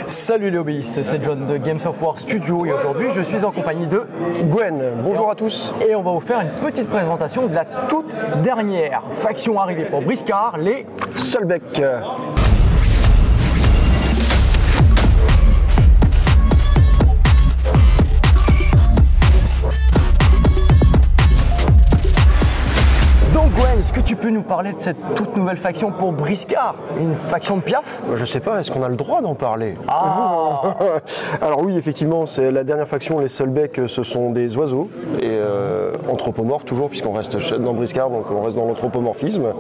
Salut les hobbyistes, c'est John de Games of War Studio et aujourd'hui je suis en compagnie de Gwen. Bonjour à tous. Et on va vous faire une petite présentation de la toute dernière faction arrivée pour Briscard, les Solbeck. Donc Gwen, est-ce que tu peux nous parler de cette toute nouvelle faction pour Briscard? Une faction de Piaf? Je sais pas, est-ce qu'on a le droit d'en parler? Ah. Alors oui, effectivement, c'est la dernière faction, les Solbeck, ce sont des oiseaux, et anthropomorphes toujours, puisqu'on reste dans Briscard, donc on reste dans l'anthropomorphisme.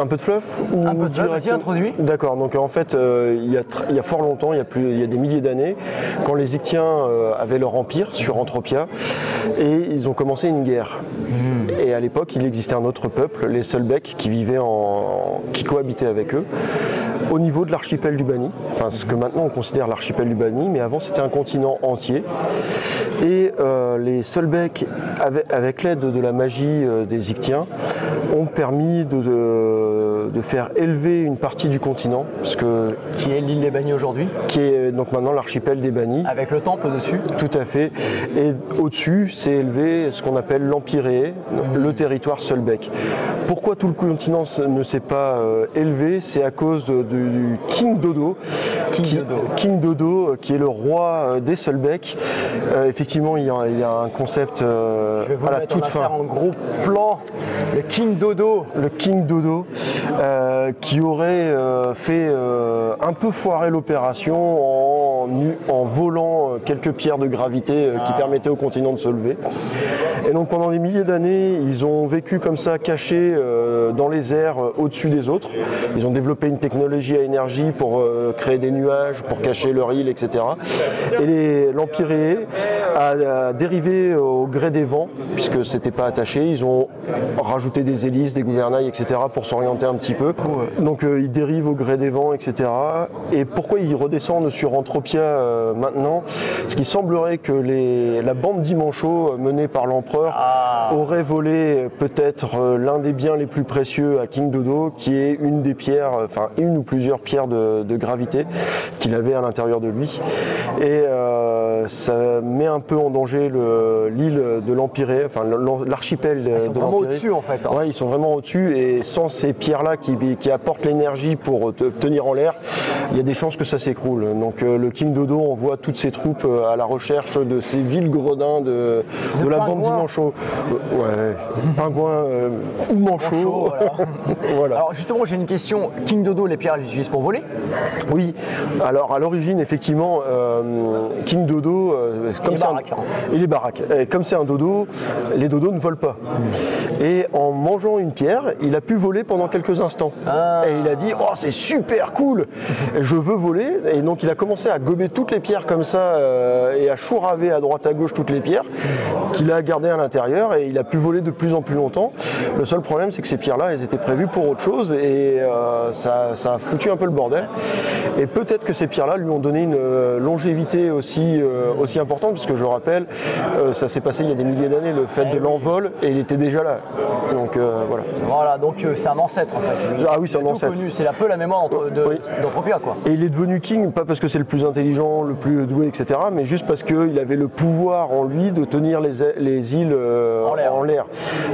Un peu de fluff ou Un peu de fluff, vas-y, introduis. D'accord, donc en fait, il y a fort longtemps, il y a des milliers d'années, quand les Ictiens avaient leur empire sur Anthropia, et ils ont commencé une guerre. Et à l'époque, il existait un autre peuple, les Solbeck, qui cohabitaient avec eux, au niveau de l'archipel du Bani, enfin ce que maintenant on considère l'archipel du Bani, mais avant c'était un continent entier. Et les Solbeck, avec l'aide de la magie des Ictiens, ont permis de faire élever une partie du continent, Qui est l'île des Bannis aujourd'hui? Qui est donc maintenant l'archipel des Bannis. Avec le temple dessus? Tout à fait. Et au-dessus, c'est élevé ce qu'on appelle l'Empyrée, le territoire Solbeck. Pourquoi tout le continent ne s'est pas élevé? C'est à cause du King Dodo. King Dodo, qui est le roi des Solbeck. Effectivement, il y a un concept Je vais vous le mettre en gros plan. Le King Dodo. Le King Dodo, qui aurait fait un peu foirer l'opération en volant quelques pierres de gravité qui permettaient au continent de se lever. Et donc pendant des milliers d'années, ils ont vécu comme ça, cachés dans les airs au-dessus des autres. Ils ont développé une technologie à énergie pour créer des nuages, pour cacher leur île, etc. Et l'Empyrée a dérivé au gré des vents, puisque c'était pas attaché. Ils ont rajouté des hélices, des gouvernails, etc. pour s'orienter un petit peu. Donc ils dérivent au gré des vents, etc. Et pourquoi ils redescendent sur Anthropia maintenant? Parce qu'il semblerait que la bande d'Imancho menée par l'empereur aurait volé peut-être l'un des biens les plus précieux à King Dodo, qui est une des pierres, enfin une ou plusieurs pierres de gravité qu'il avait à l'intérieur de lui. Et ça met un peu en danger l'île de l'Empyrée, enfin l'archipel de l'Empyrée. Ils sont vraiment au-dessus en fait. Ouais, ils sont vraiment au-dessus, et sans ces pierres-là qui apportent l'énergie pour tenir en l'air, il y a des chances que ça s'écroule. Donc le King Dodo envoie toutes ses troupes à la recherche de ces villes gredins de la bande d'Imancho. Ouais, pingouin ou manchot. Voilà. Voilà. Alors justement, j'ai une question. King Dodo, les pierres, ils les utilisent pour voler? Oui, alors à l'origine, effectivement, King Dodo, il est baraque. Et comme c'est un dodo, les dodos ne volent pas. Et en mangeant une pierre, il a pu voler pendant quelques instants. Et il a dit, oh c'est super cool, je veux voler. Et donc il a commencé à gober toutes les pierres comme ça et à chouraver à droite à gauche toutes les pierres qu'il a gardées à l'intérieur, et il a pu voler de plus en plus longtemps. Le seul problème, c'est que ces pierres-là, elles étaient prévues pour autre chose, et ça a foutu un peu le bordel. Et peut-être que ces pierres-là lui ont donné une longévité aussi importante, puisque je rappelle, ça s'est passé il y a des milliers d'années, le fait de l'envol, et il était déjà là. Donc voilà. Voilà, donc c'est un ancêtre en fait. Ah oui, c'est un ancêtre. C'est un peu la mémoire d'Anthropia, quoi. Et il est devenu king, pas parce que c'est le plus intelligent, le plus doué, etc., mais juste parce qu'il avait le pouvoir en lui de tenir les îles en l'air.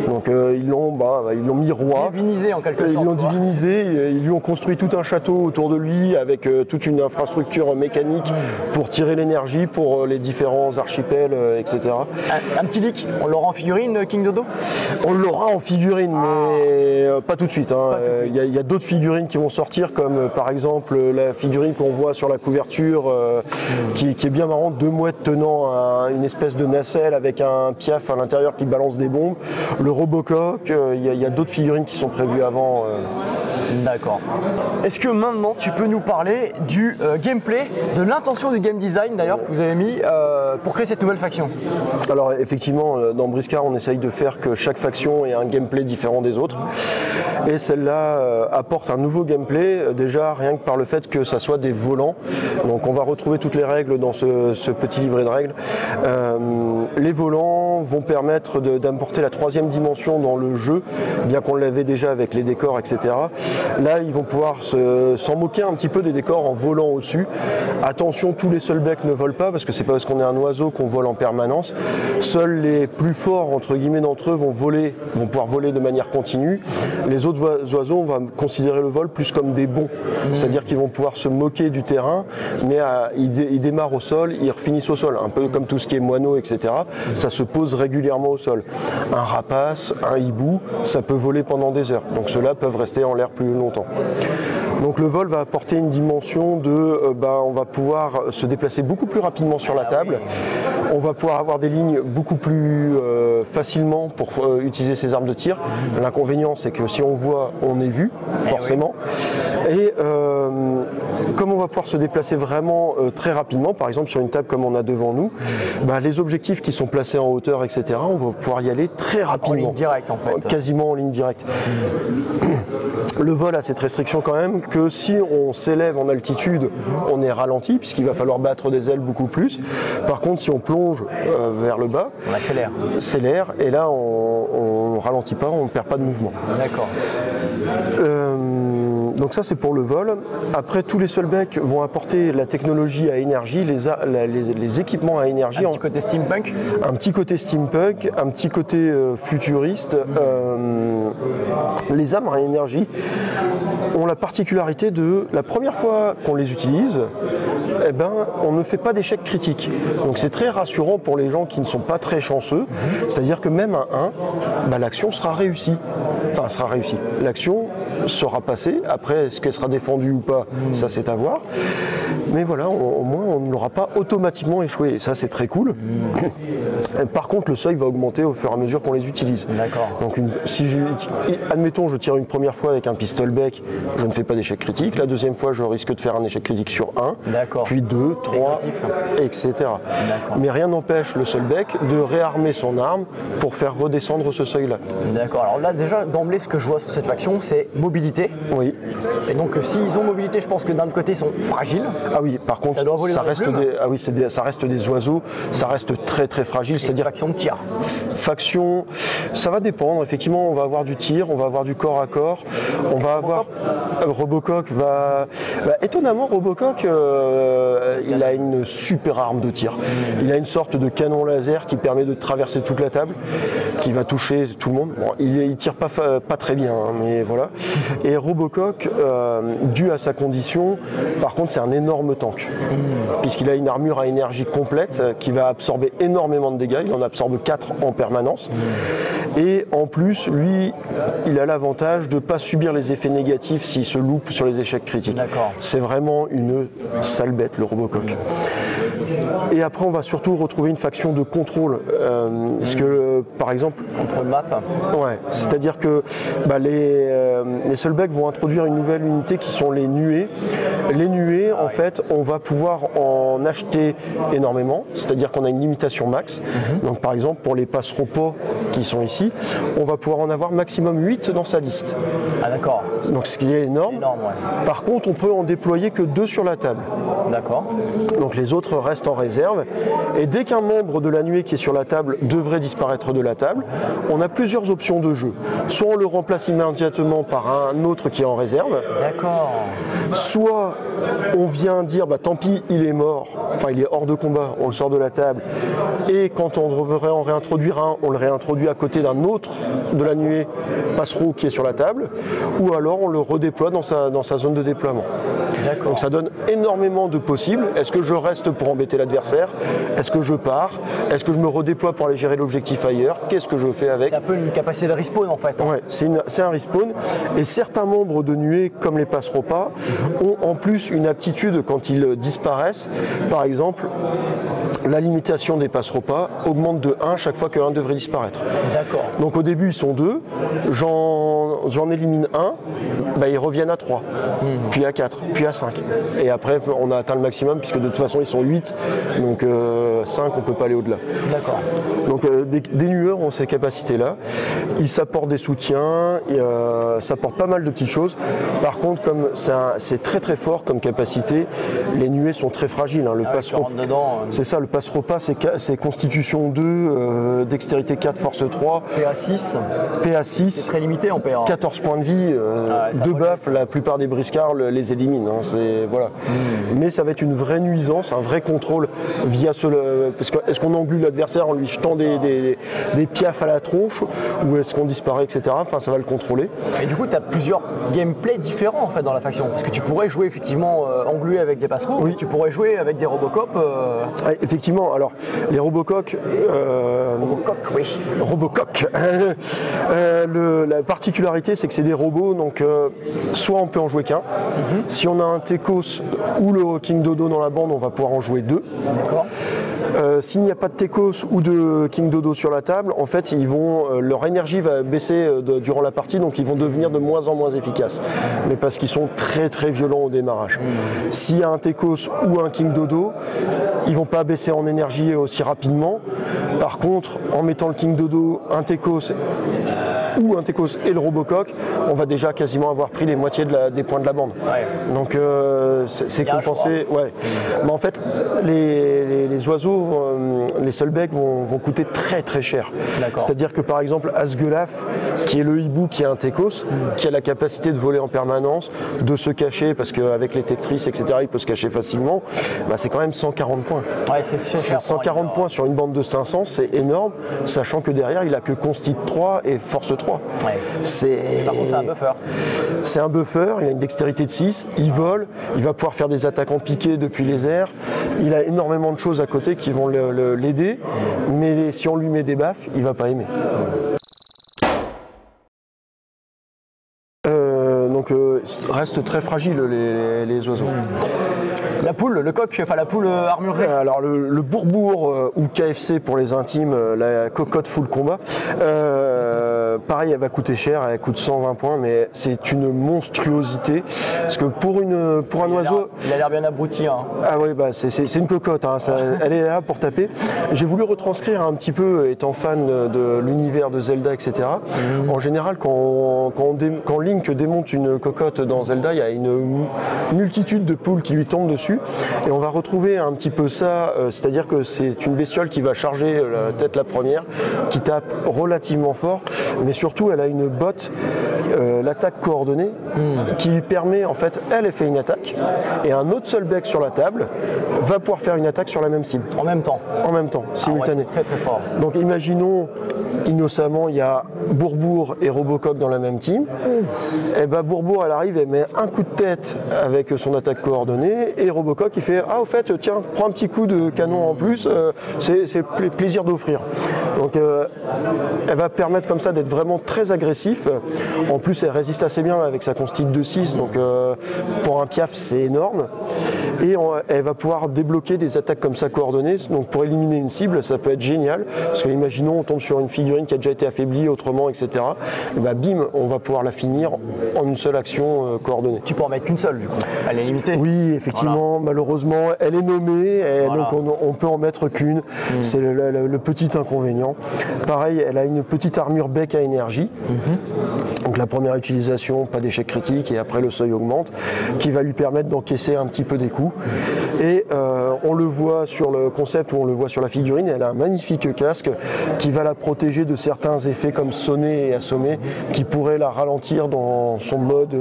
Donc ils l'ont mis roi. Divinisé en quelque sorte. Ils l'ont divinisé, ils lui ont construit tout un château autour de lui avec toute une infrastructure mécanique pour tirer l'énergie pour les différents archipels, etc. Un petit leak, on l'aura en figurine, King Dodo? On l'aura en figurine, mais pas tout de suite. Il y a d'autres figurines qui vont sortir, comme par exemple la figurine qu'on voit sur la couverture, qui est bien marrante, deux mouettes tenant une espèce de nacelle avec un piaf à l'intérieur qui balance des bombes. Le Robocock, il y a d'autres figurines qui sont prévues avant. D'accord. Est-ce que maintenant tu peux nous parler du gameplay, de l'intention du game design d'ailleurs que vous avez mis pour créer cette nouvelle faction? Alors effectivement, dans Briscard, on essaye de faire que chaque faction ait un gameplay différent des autres. Et celle-là apporte un nouveau gameplay, déjà rien que par le fait que ça soit des volants. Donc on va retrouver toutes les règles dans ce petit livret de règles. Les volants éléments vont permettre d'apporter la troisième dimension dans le jeu, bien qu'on l'avait déjà avec les décors, etc. Là, ils vont pouvoir s'en moquer un petit peu des décors en volant au-dessus. Attention, tous les Soulbeck ne volent pas, parce que c'est pas parce qu'on est un oiseau qu'on vole en permanence. Seuls les plus forts, entre guillemets, d'entre eux vont pouvoir voler de manière continue. Les autres oiseaux, on va considérer le vol plus comme des bonds. C'est-à-dire qu'ils vont pouvoir se moquer du terrain, mais ils démarrent au sol, ils finissent au sol. Un peu comme tout ce qui est moineau, etc. Ça se pose régulièrement au sol. Un rapace, un hibou, ça peut voler pendant des heures. Donc ceux-là peuvent rester en l'air plus longtemps. Donc le vol va apporter une dimension de, on va pouvoir se déplacer beaucoup plus rapidement sur la table. On va pouvoir avoir des lignes beaucoup plus facilement pour utiliser ses armes de tir. L'inconvénient, c'est que si on voit, on est vu, forcément. Et comme on va pouvoir se déplacer vraiment très rapidement, par exemple sur une table comme on a devant nous, les objectifs qui sont placés en hauteur, etc., on va pouvoir y aller très rapidement. En ligne directe, en fait. Quasiment en ligne directe. Le vol a cette restriction quand même que si on s'élève en altitude, on est ralenti puisqu'il va falloir battre des ailes beaucoup plus. Par contre, si on plonge vers le bas, on accélère. C'est l'air et là on ne ralentit pas, on ne perd pas de mouvement. D'accord. Donc ça c'est pour le vol. Après tous les Soulbeck vont apporter la technologie à énergie, les équipements à énergie. Un petit côté steampunk. Un petit côté steampunk, un petit côté futuriste. Les armes à énergie ont la particularité de la première fois qu'on les utilise, on ne fait pas d'échec critique. Donc c'est très rassurant pour les gens qui ne sont pas très chanceux. C'est-à-dire que même un 1, l'action sera réussie. Enfin, sera réussie. L'action sera passée. Après, est-ce qu'elle sera défendue ou pas, ça c'est à voir. Mais voilà, au moins on ne l'aura pas automatiquement échoué. Et ça c'est très cool. Par contre, le seuil va augmenter au fur et à mesure qu'on les utilise. D'accord. Donc admettons, je tire une première fois avec un pistolet-bec, je ne fais pas d'échec critique. La deuxième fois, je risque de faire un échec critique sur 1, puis 2, 3, etc. Mais rien n'empêche le Soulbeck de réarmer son arme pour faire redescendre ce seuil-là. D'accord. Alors là, déjà, d'emblée, ce que je vois sur cette faction, c'est mobilité. Oui. Et donc, s'ils ont mobilité, je pense que d'un autre côté, ils sont fragiles. Ah oui, par contre, ça reste des oiseaux, ça reste très très fragile. C'est-à-dire faction de tir. Faction, ça va dépendre. Effectivement, on va avoir du tir, on va avoir du corps à corps, on va avoir Robocock étonnamment, Robocock, il a une super arme de tir. Il a une sorte de canon laser qui permet de traverser toute la table, qui va toucher tout le monde. Bon, il tire pas très bien, mais voilà. Et Robocock, dû à sa condition, par contre, c'est un énorme tank, puisqu'il a une armure à énergie complète qui va absorber énormément de dégâts. Il en absorbe 4 en permanence. Et en plus, lui, il a l'avantage de ne pas subir les effets négatifs s'il se loupe sur les échecs critiques. C'est vraiment une sale bête, le Robocock. Et après, on va surtout retrouver une faction de contrôle. Parce que, par exemple... Contrôle map. Ouais, c'est-à-dire que les Soulbeck vont introduire une nouvelle unité qui sont les nuées. Les nuées, en fait, on va pouvoir en acheter énormément. C'est-à-dire qu'on a une limitation max. Donc, par exemple, pour les passereaux qui sont ici, on va pouvoir en avoir maximum 8 dans sa liste. Ah d'accord. Donc ce qui est énorme. Par contre, on peut en déployer que 2 sur la table. D'accord. Donc les autres restent en réserve. Et dès qu'un membre de la nuée qui est sur la table devrait disparaître de la table, on a plusieurs options de jeu. Soit on le remplace immédiatement par un autre qui est en réserve. D'accord. Soit on vient dire tant pis, il est mort, enfin il est hors de combat, on le sort de la table. Et quand on devrait en réintroduire un, on le réintroduit à côté d'un autre de la nuée passereau qui est sur la table, ou alors on le redéploie dans sa zone de déploiement. Donc ça donne énormément de possibles. Est-ce que je reste pour embêter l'adversaire? Est-ce que je pars? Est-ce que je me redéploie pour aller gérer l'objectif ailleurs? Qu'est-ce que je fais avec? C'est un peu une capacité de respawn en fait. Ouais, c'est un respawn. Et certains membres de nuée, comme les passereaux pas, ont en plus une aptitude quand ils disparaissent. Par exemple, la limitation des passereaux pas augmente de 1 chaque fois qu'un devrait disparaître. D'accord. Donc au début ils sont 2, j'en élimine un, bah, ils reviennent à 3, puis à 4, puis à 5. Et après, on a atteint le maximum, puisque de toute façon, ils sont 8, donc 5, on ne peut pas aller au-delà. D'accord. Donc des nueurs ont ces capacités-là. Ils s'apportent des soutiens, ça apporte pas mal de petites choses. Par contre, comme c'est très très fort comme capacité, les nuées sont très fragiles. Hein. Le c'est ça, le passe-repas, c'est constitution 2, dextérité 4, force 3. PA6. PA6. C'est très limité en PA. 14 points de vie, 2 baffes, la plupart des briscards les éliminent. Hein. Voilà. Mais ça va être une vraie nuisance, un vrai contrôle via parce que est-ce qu'on englue l'adversaire en lui jetant des piafs à la tronche, ou est-ce qu'on disparaît, etc. Enfin, ça va le contrôler. Et du coup, tu as plusieurs gameplays différents en fait dans la faction, parce que tu pourrais jouer effectivement englué avec des passereaux, oui. Tu pourrais jouer avec des Robocop. Effectivement, alors les Robocoq. Robocoq, oui. Robocoq. La particularité, c'est que c'est des robots, donc soit on peut en jouer qu'un. Si on a un Tekos ou le King Dodo dans la bande, on va pouvoir en jouer 2. D'accord. S'il n'y a pas de Tekos ou de King Dodo sur la table, en fait, leur énergie va baisser durant la partie, donc ils vont devenir de moins en moins efficaces. Mais parce qu'ils sont très très violents au démarrage. S'il y a un Tekos ou un King Dodo, ils ne vont pas baisser en énergie aussi rapidement. Par contre, en mettant le King Dodo, un Tekos ou un Tekos et le Robocoq, on va déjà quasiment avoir pris les moitiés des points de la bande. Ouais. Donc c'est compensé. Ouais. Mais en fait, les oiseaux, les Solbeck vont coûter très très cher. C'est-à-dire que par exemple, Asgelaf, qui est le hibou, qui est un Tekos, qui a la capacité de voler en permanence, de se cacher, parce qu'avec les tectrices, etc., il peut se cacher facilement, bah, c'est quand même 140 points. Ouais, c'est 140 points sur une bande de 500, c'est énorme, sachant que derrière, il a que Consti 3 et Force 3. Ouais. Par contre, c'est un buffer. C'est un buffer, il a une dextérité de 6, il vole, il va pouvoir faire des attaques en piqué depuis les airs, il a énormément de choses à côté qui vont l'aider, mais si on lui met des baffes, il ne va pas aimer. Donc reste très fragile les oiseaux. La poule, le coq, enfin la poule armurée. Alors le bourbourg ou KFC pour les intimes, la cocotte full combat, pareil, elle va coûter cher, elle coûte 120 points, mais c'est une monstruosité. Parce que pour un oiseau... Il a l'air bien abruti. Hein. Ah oui, bah, c'est une cocotte, hein, elle est là pour taper. J'ai voulu retranscrire un petit peu, étant fan de l'univers de Zelda, etc. En général, quand Link démonte une cocotte dans Zelda, il y a une multitude de poules qui lui tombent dessus. Et on va retrouver un petit peu ça, c'est-à-dire que c'est une bestiole qui va charger la tête la première, qui tape relativement fort, mais surtout elle a une botte, l'attaque coordonnée, qui lui permet, en fait, elle fait une attaque, et un autre Solbeck sur la table va pouvoir faire une attaque sur la même cible. En même temps. En même temps, simultané. Ouais, c'est très très fort. Donc imaginons, innocemment, il y a Bourbourg et Robocoq dans la même team. Et ben Bourbourg, elle arrive, elle met un coup de tête avec son attaque coordonnée, et Robocoq il fait au fait tiens, prends un petit coup de canon en plus, c'est plaisir d'offrir. Donc elle va permettre comme ça d'être vraiment très agressif. En plus elle résiste assez bien avec sa consti de 6, donc pour un piaf c'est énorme. Et elle va pouvoir débloquer des attaques comme ça coordonnées, donc pour éliminer une cible ça peut être génial, parce que imaginons on tombe sur une figurine qui a déjà été affaiblie autrement, etc. Et bah bim, on va pouvoir la finir en une seule action coordonnée. Tu peux en mettre qu'une seule du coup, elle est limitée. Oui, effectivement, voilà. Malheureusement elle est nommée, et voilà. Donc on peut en mettre qu'une, c'est le petit inconvénient. Pareil, elle a une petite armure bec à énergie, donc la première utilisation, pas d'échec critique, et après le seuil augmente, qui va lui permettre d'encaisser un petit peu des coups. Et on le voit sur le concept, ou on le voit sur la figurine, elle a un magnifique casque qui va la protéger de certains effets comme sonner et assommer, qui pourraient la ralentir dans son mode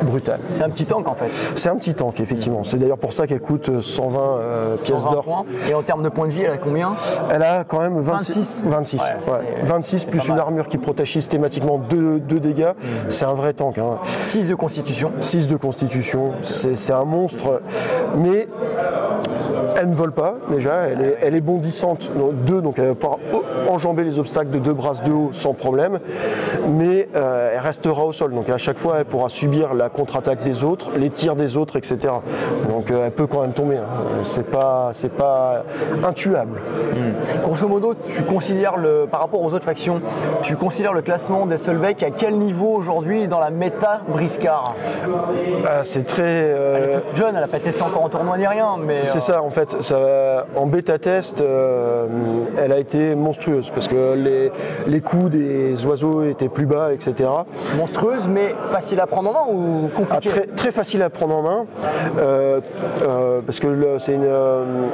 brutal. C'est un petit tank en fait. C'est un petit tank, effectivement. C'est d'ailleurs pour ça qu'elle coûte 120 pièces d'or. Et en termes de points de vie, elle a combien? Elle a quand même 26. 26, ouais, 26 plus une armure qui protège systématiquement 2 dégâts. C'est un vrai tank. 6 de constitution. 6 de constitution. C'est un monstre. Mais Elle ne vole pas déjà, elle est bondissante, donc elle va pouvoir enjamber les obstacles de 2 brasses de haut sans problème, mais elle restera au sol. Donc à chaque fois, elle pourra subir la contre-attaque des autres, les tirs des autres, etc. Donc elle peut quand même tomber. Hein. C'est pas intuable. Grosso modo, tu considères par rapport aux autres factions, tu considères le classement des Solbeck à quel niveau aujourd'hui dans la méta Briscard? C'est très. Elle est toute jeune, elle n'a pas testé encore en tournoi ni rien, mais. C'est ça, en fait. En bêta-test, elle a été monstrueuse parce que les coups des oiseaux étaient plus bas, etc. Monstrueuse, mais facile à prendre en main ou compliqué? Très facile à prendre en main parce que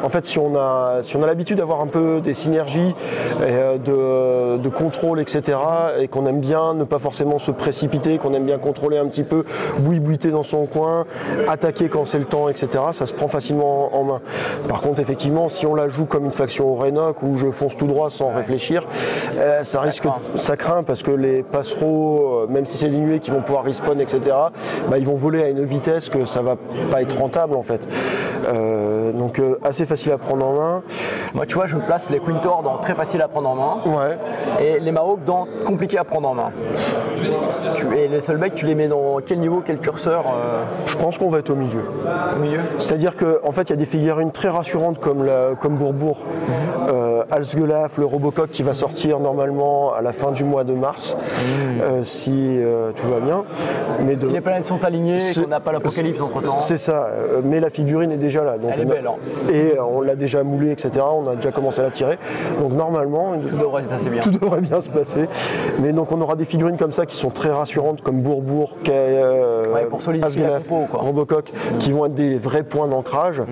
en fait, si on a l'habitude d'avoir un peu des synergies de contrôle, etc., et qu'on aime bien ne pas forcément se précipiter, qu'on aime bien contrôler un petit peu, bouiter dans son coin, attaquer quand c'est le temps, etc., ça se prend facilement en main. Par contre, effectivement, si on la joue comme une faction Renoc où je fonce tout droit sans réfléchir, ça craint parce que les passereaux, même si c'est des nuées qui vont pouvoir respawn, etc., ils vont voler à une vitesse que ça va pas être rentable en fait. Donc assez facile à prendre en main. Moi, tu vois, je place les Quintor dans très facile à prendre en main, et les Mahawk dans compliqué à prendre en main. Et les Solbeck, tu les mets dans quel niveau, quel curseur? Je pense qu'on va être au milieu. Au milieu. C'est-à-dire qu'en fait, il y a des figurines très rassurantes comme Bourbourg, Alsgelaf, le Robocock qui va sortir normalement à la fin du mois de mars, si tout va bien. Mais si les planètes sont alignées et qu'on n'a pas l'apocalypse entre-temps. C'est ça, mais la figurine est déjà là. Donc elle est belle. Hein. Et on l'a déjà moulée, etc. On a déjà commencé à la tirer. Donc normalement, tout devrait se passer bien. Tout devrait bien se passer. Mais donc on aura des figurines comme ça qui sont très rassurantes, comme Bourbourg, pour solidifier la compo, quoi. Robocock, qui vont être des vrais points d'ancrage.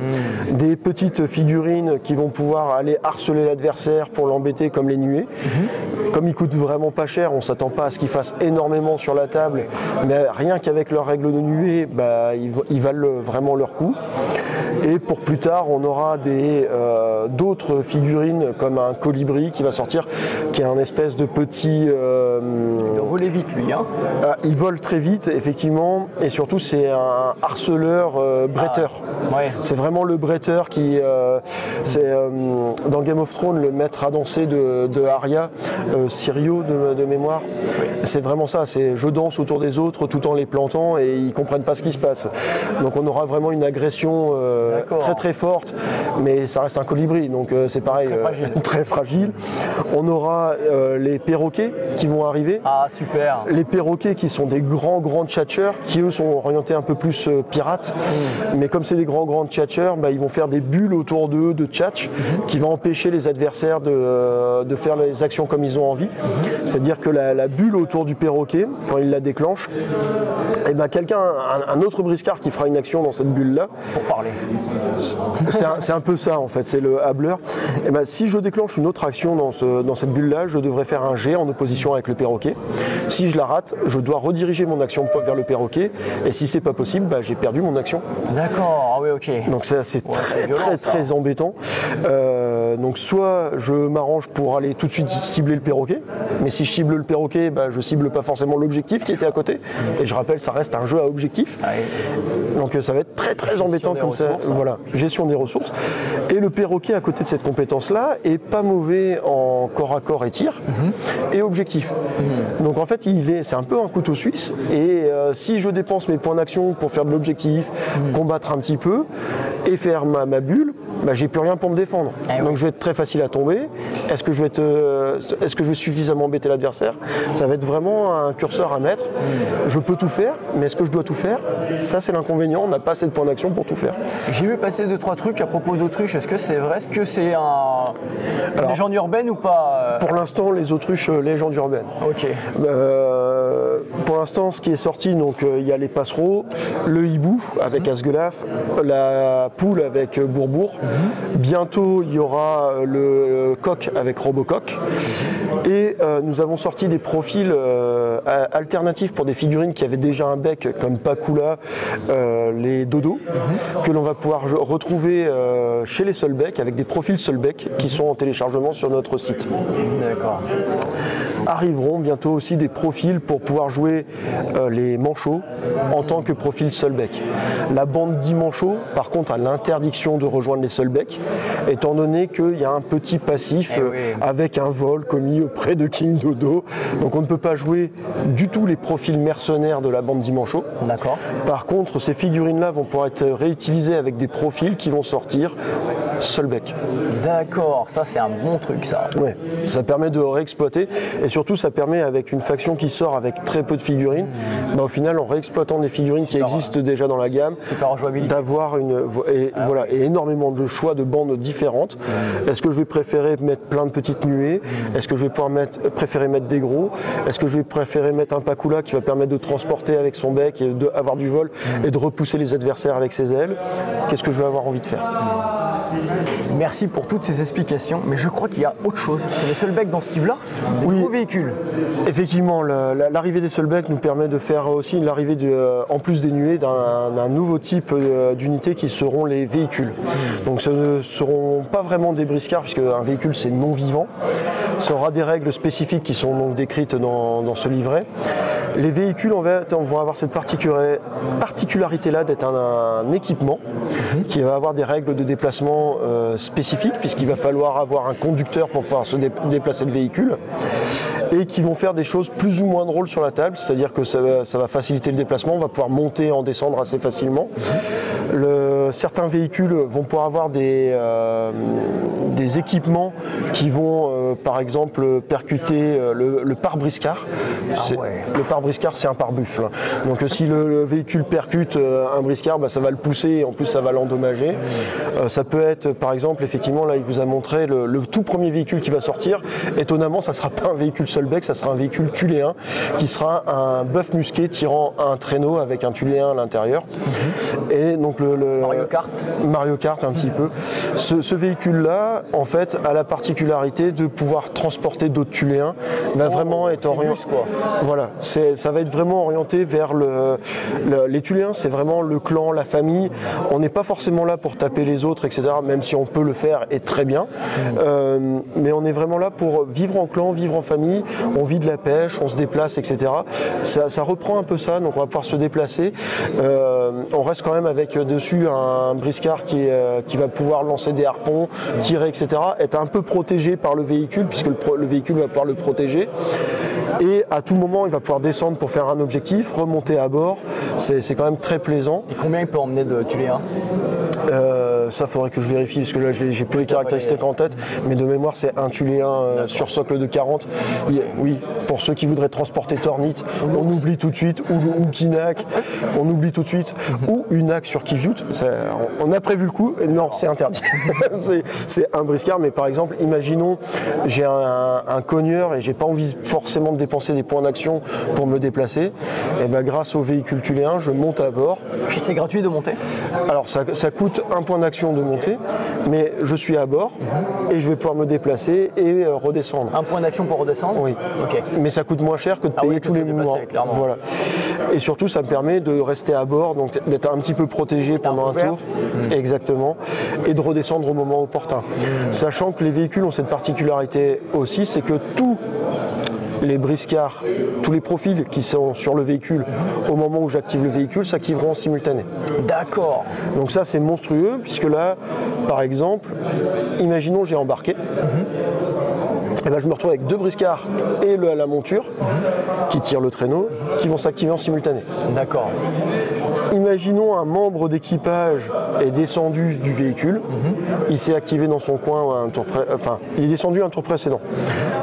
Des petites figurines qui vont pouvoir aller harceler l'adversaire pour l'embêter, comme les nuées. Comme ils coûtent vraiment pas cher, on ne s'attend pas à ce qu'ils fassent énormément sur la table, mais rien qu'avec leurs règles de nuée, ils valent vraiment leur coup. Et pour plus tard, on aura d'autres figurines comme un colibri qui va sortir, qui est un espèce de petit. Il doit voler vite, lui. Hein. Il vole très vite, effectivement, et surtout c'est un harceleur bretteur. C'est vraiment le bretteur qui, dans Game of Thrones, le maître à danser de Arya, Syrio de mémoire. C'est vraiment ça. C'est je danse autour des autres tout en les plantant et ils comprennent pas ce qui se passe. Donc on aura vraiment une agression très très forte, mais ça reste un colibri, donc c'est pareil, très fragile. On aura les perroquets qui vont arriver. Ah super. Les perroquets qui sont des grands tchatcheurs qui eux sont orientés un peu plus pirates, mais comme c'est des grands tchatcheurs, ils vont faire des bulles autour d'eux de tchatch qui vont empêcher les adversaires de faire les actions comme ils ont envie. C'est-à-dire que la bulle autour du perroquet, quand il la déclenche, et un autre briscard qui fera une action dans cette bulle-là. Pour parler. C'est un peu ça en fait, c'est le habler. Et si je déclenche une autre action dans cette bulle-là, je devrais faire un jet en opposition avec le perroquet. Si je la rate, je dois rediriger mon action vers le perroquet. Et si c'est pas possible, j'ai perdu mon action. D'accord, ah oui, ok. Donc c'est très embêtant. Donc soit je m'arrange pour aller tout de suite cibler le perroquet, mais si je cible le perroquet, je cible pas forcément l'objectif qui était à côté. Et je rappelle, ça reste un jeu à objectif. Donc ça va être très embêtant comme ça. Voilà, gestion des ressources. Et le perroquet à côté de cette compétence-là est pas mauvais en corps à corps et tir et objectif. Donc en fait, c'est un peu un couteau suisse. Et si je dépense mes points d'action pour faire de l'objectif, combattre un petit peu et faire ma bulle, j'ai plus rien pour me défendre. Donc je vais être très facile à tomber. Est-ce que je vais suffisamment embêter l'adversaire? Ça va être vraiment un curseur à mettre. Je peux tout faire, mais est-ce que je dois tout faire? Ça c'est l'inconvénient, on n'a pas assez de points d'action pour tout faire. J'ai vu passer 2-3 trucs à propos d'autruches. Est-ce que c'est vrai? Est-ce que c'est une légende urbaine ou pas? Pour l'instant, les autruches, légende urbaine. Ok. Pour l'instant, ce qui est sorti, donc il y a les passereaux, le hibou avec Asgelaf, la poule avec Bourbourg. Bientôt, il y aura le coq avec Robocock. Et nous avons sorti des profils alternatifs pour des figurines qui avaient déjà un bec, comme Pakula, les dodos, que l'on va pouvoir retrouver chez les Solbeck avec des profils Solbeck qui sont en téléchargement sur notre site. D'accord. arriveront bientôt aussi des profils pour pouvoir jouer les manchots en tant que profil seul bec. La bande 10 manchots, par contre, a l'interdiction de rejoindre les seuls becs, étant donné qu'il y a un petit passif avec un vol commis auprès de King Dodo. Donc on ne peut pas jouer du tout les profils mercenaires de la bande 10 manchots. D'accord. Par contre, ces figurines-là vont pouvoir être réutilisées avec des profils qui vont sortir seul bec. D'accord, ça c'est un bon truc ça. Ouais, ça permet de réexploiter et surtout ça permet avec une faction qui sort avec très peu de figurines, au final en réexploitant des figurines qui existent déjà dans la gamme, d'avoir et énormément de choix de bandes différentes. Est-ce que je vais préférer mettre plein de petites nuées? Est-ce que je vais pouvoir préférer mettre des gros? Est-ce que je vais préférer mettre un Pakula qui va permettre de transporter avec son bec et d'avoir du vol et de repousser les adversaires avec ses ailes? Qu'est-ce que je vais avoir envie de faire? Merci pour toutes ces explications, mais je crois qu'il y a autre chose. C'est les seuls becs dans ce livre-là, des nouveaux véhicules. Effectivement, l'arrivée des seuls becs nous permet de faire aussi l'arrivée, en plus des nuées, d'un nouveau type d'unités qui seront les véhicules. Donc ce ne seront pas vraiment des briscards, puisque un véhicule c'est non vivant. Ça aura des règles spécifiques qui sont donc décrites dans ce livret. Les véhicules vont avoir cette particularité-là d'être un équipement qui va avoir des règles de déplacement spécifiques, puisqu'il va falloir avoir un conducteur pour pouvoir se déplacer le véhicule, et qui vont faire des choses plus ou moins drôles sur la table, c'est-à-dire que ça va faciliter le déplacement, on va pouvoir monter et en descendre assez facilement. Certains véhicules vont pouvoir avoir des équipements qui vont par exemple percuter le pare-briscard. Le pare-briscard c'est un pare-buffle. Donc si le véhicule percute un briscard, ça va le pousser et en plus ça va l'endommager. Ça peut être par exemple, effectivement là il vous a montré le tout premier véhicule qui va sortir. Étonnamment ça ne sera pas un véhicule seul bec, ça sera un véhicule tuléen qui sera un bœuf musqué tirant un traîneau avec un tuléen à l'intérieur. Et donc Mario Kart un petit peu. Ce véhicule-là, en fait, a la particularité de pouvoir transporter d'autres tuléens. Va vraiment être orienté. Voilà, ça va être vraiment orienté vers les tuléens. C'est vraiment le clan, la famille. On n'est pas forcément là pour taper les autres, etc. Même si on peut le faire et très bien. Mais on est vraiment là pour vivre en clan, vivre en famille. On vit de la pêche, on se déplace, etc. Ça reprend un peu ça. Donc on va pouvoir se déplacer. On reste quand même avec dessus un briscard qui va pouvoir lancer des harpons, tirer, etc. Être un peu protégé par le véhicule, puisque le véhicule va pouvoir le protéger. Et à tout moment, il va pouvoir descendre pour faire un objectif, remonter à bord. C'est quand même très plaisant. Et combien il peut emmener de tuléens? Ça faudrait que je vérifie, parce que là j'ai plus les caractéristiques en tête, mais de mémoire c'est un tuléen sur socle de 40. Oui, pour ceux qui voudraient transporter Tornit, on oublie tout de suite, ou Kinak, on oublie tout de suite, ou Unak sur Kiviut. On a prévu le coup, et non, c'est interdit. C'est un briscard, mais par exemple, imaginons j'ai un cogneur et j'ai pas envie forcément de dépenser des points d'action pour me déplacer. Et grâce au véhicule tuléen, je monte à bord. C'est gratuit de monter? Alors ça coûte un point d'action de monter, mais je suis à bord et je vais pouvoir me déplacer et redescendre. Un point d'action pour redescendre? Oui. Okay. Mais ça coûte moins cher que de payer tous les mouvements. Voilà. Et surtout, ça me permet de rester à bord, donc d'être un petit peu protégé pendant un tour. Exactement. Et de redescendre au moment opportun. Sachant que les véhicules ont cette particularité aussi, c'est que tous les briscards, tous les profils qui sont sur le véhicule au moment où j'active le véhicule s'activeront en simultané. D'accord. Donc ça c'est monstrueux, puisque là, par exemple, imaginons j'ai embarqué. Et je me retrouve avec deux briscards et la monture qui tire le traîneau qui vont s'activer en simultané. D'accord. Imaginons un membre d'équipage est descendu du véhicule, il s'est activé dans son coin un tour il est descendu un tour précédent.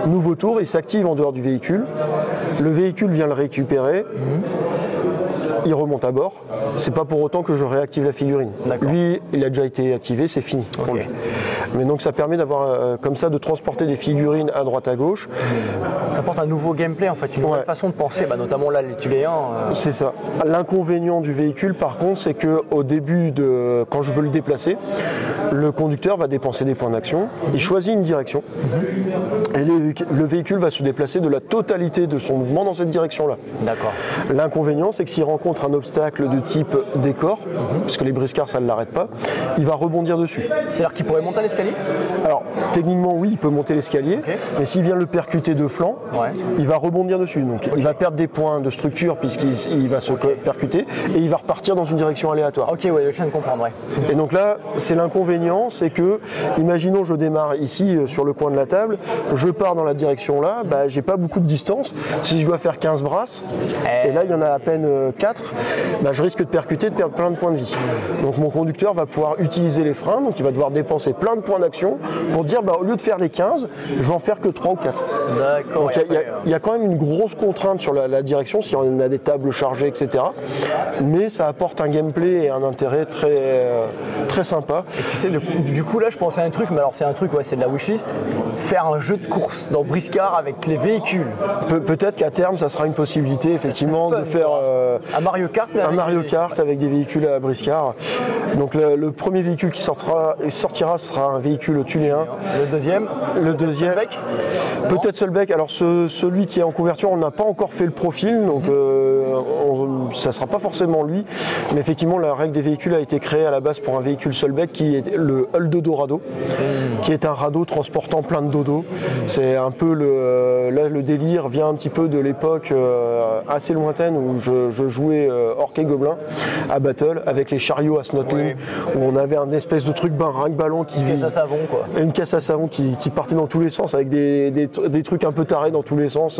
Nouveau tour, il s'active en dehors du véhicule, le véhicule vient le récupérer, il remonte à bord. C'est pas pour autant que je réactive la figurine. Lui, il a déjà été activé, c'est fini pour lui. Mais donc ça permet d'avoir comme ça de transporter des figurines à droite à gauche. Ça apporte un nouveau gameplay en fait, une nouvelle façon de penser, notamment là les tuléens. C'est ça. L'inconvénient du véhicule par contre, c'est que au début quand je veux le déplacer, le conducteur va dépenser des points d'action, il choisit une direction et le véhicule va se déplacer de la totalité de son mouvement dans cette direction-là. D'accord. L'inconvénient, c'est que s'il rencontre un obstacle de type décor, parce que les briscards ça ne l'arrête pas, il va rebondir dessus. C'est-à-dire qu'il pourrait monter l'escalier l'escalier? Alors, techniquement, oui, il peut monter l'escalier, mais s'il vient le percuter de flanc, il va rebondir dessus. Donc, il va perdre des points de structure puisqu'il va se percuter et il va repartir dans une direction aléatoire. Ok, ouais, je viens de comprendre, ouais. Et donc là, c'est l'inconvénient, c'est que, imaginons, je démarre ici sur le coin de la table, je pars dans la direction là, bah, j'ai pas beaucoup de distance. Si je dois faire 15 brasses, et là il y en a à peine 4, bah, je risque de percuter, de perdre plein de points de vie. Donc mon conducteur va pouvoir utiliser les freins, donc il va devoir dépenser plein de points d'action pour dire bah, au lieu de faire les 15, je vais en faire que 3 ou 4. D'accord. Donc il y a quand même une grosse contrainte sur la direction, si on a des tables chargées, etc. Mais ça apporte un gameplay et un intérêt très sympa. Et tu sais, du coup là je pensais à un truc, mais alors c'est un truc, ouais, c'est de la wishlist, faire un jeu de course dans Briscard avec les véhicules. Peut-être qu'à terme ça sera une possibilité effectivement de faire un Mario Kart, avec des véhicules à Briscard. Donc le premier véhicule qui sortira sera un véhicule tuléen. Le deuxième peut-être Solbeck. Alors celui qui est en couverture, on n'a pas encore fait le profil, donc ça ne sera pas forcément lui. Mais effectivement, la règle des véhicules a été créée à la base pour un véhicule Solbeck qui est le Hull Dodo Rado, qui est un radeau transportant plein de dodo. C'est un peu là le délire vient un petit peu de l'époque assez lointaine où je jouais Orc et Gobelin à Battle avec les chariots à Snotling, où on avait un espèce de truc ballon qui une caisse à savon, quoi. Une caisse à savon qui partait dans tous les sens avec des trucs un peu tarés dans tous les sens.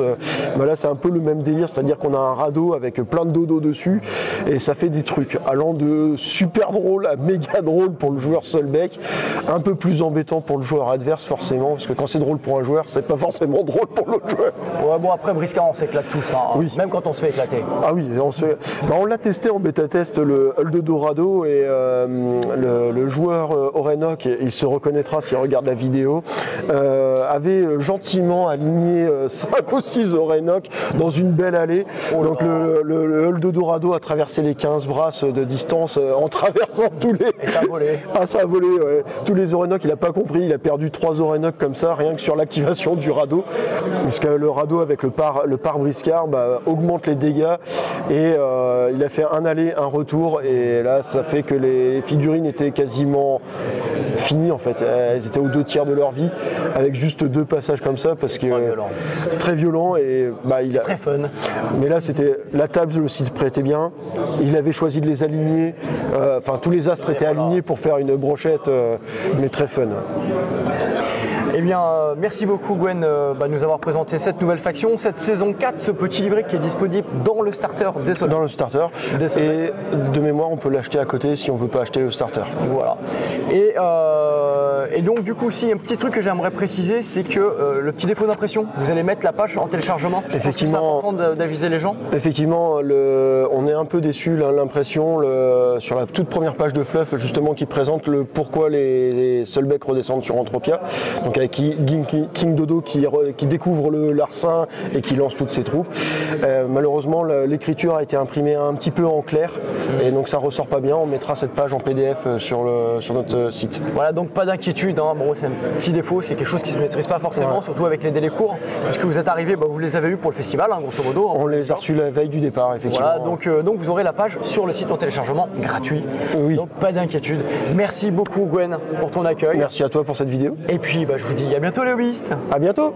Bah là c'est un peu le même délire, c'est-à-dire qu'on a un radeau avec plein de dodo dessus et ça fait des trucs allant de super drôle à méga drôle pour le joueur Solbeck, un peu plus embêtant pour le joueur adverse forcément, parce que quand c'est drôle pour un joueur, c'est pas forcément drôle pour l'autre joueur. Ouais, bon après Briscard on s'éclate tous, hein, oui. Même quand on se fait éclater. Ah oui, on l'a testé en bêta-test le Hull de Dorado et le joueur Orenok, il se reconnaîtra s'il regarde la vidéo, avait gentiment aligné 5 ou 6 Orenok dans une belle allée. Donc le Hull de Dorado a traversé les 15 brasses de distance en traversant tous les... Et ça a volé. Ah ça a volé, ouais. Tous les Orenok, il n'a pas compris, il a perdu 3 Orenok comme ça, rien que sur l'activation du radeau. Parce que le radeau avec le pare Briscard augmente les dégâts et il a fait un aller, un retour et là ça fait que les figurines étaient quasiment finies en fait. Elles étaient aux 2/3 de leur vie avec juste 2 passages comme ça parce que très violent et il a très fun. Mais là c'était la table aussi se prêtait bien. Il avait choisi de les aligner. Enfin tous les astres étaient alignés pour faire une brochette mais très fun. Eh bien, merci beaucoup Gwen de nous avoir présenté cette nouvelle faction, cette saison 4, ce petit livret qui est disponible dans le starter des Solbeck. Dans le starter. Et de mémoire, on peut l'acheter à côté si on ne veut pas acheter le starter. Voilà. Et donc du coup aussi un petit truc que j'aimerais préciser, c'est que le petit défaut d'impression, vous allez mettre la page en téléchargement. Je pense que c'est important d'aviser les gens. Effectivement, on est un peu déçu l'impression sur la toute première page de Fluff justement qui présente le pourquoi les Solbeck redescendent sur Entropia. Donc avec King Dodo qui découvre le larcin et qui lance toutes ses troupes. Malheureusement, l'écriture a été imprimée un petit peu en clair et donc ça ressort pas bien. On mettra cette page en PDF sur notre site. Voilà, donc pas d'inquiétude, hein. Bon, c'est un petit défaut, c'est quelque chose qui ne se maîtrise pas forcément, surtout avec les délais courts, puisque vous êtes arrivés, vous les avez eus pour le festival, hein, grosso modo. On les a reçus la veille du départ, effectivement. Voilà, donc vous aurez la page sur le site en téléchargement gratuit. Oui. Donc pas d'inquiétude. Merci beaucoup Gwen pour ton accueil. Merci à toi pour cette vidéo. Et puis je vous dis à bientôt les hobbyistes. À bientôt.